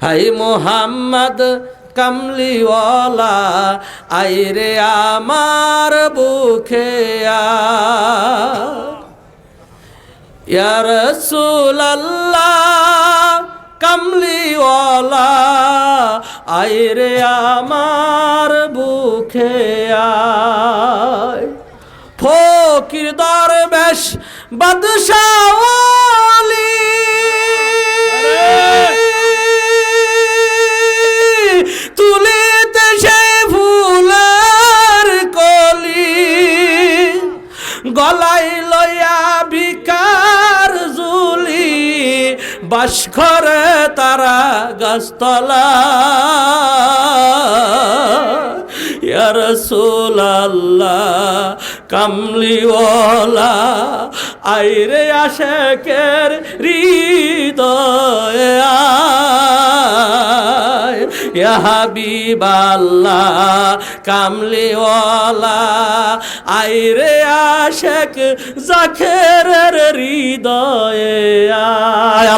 High Mohammad কামলিওয়ালা আইরে আমার বুকে ইয়া রাসূলুল্লাহ কামলিওয়ালা আইরে আমার বুকে আয় ফকির দরবেশ বাদশাহ ওলি তুলিতে সেই ফুলের কলি গলায় লইয়া ভিকার ঝুলি বাস করে তারা গাছতলা ইয়া রাসূলুল্লাহ কামলিওয়ালা আইরে আশেকের হৃদয়ে আয় ইয়া হাবিবাল্লাহ কামলিওয়ালা আইরে আশেক জাকেরের হৃদয়ে আয়।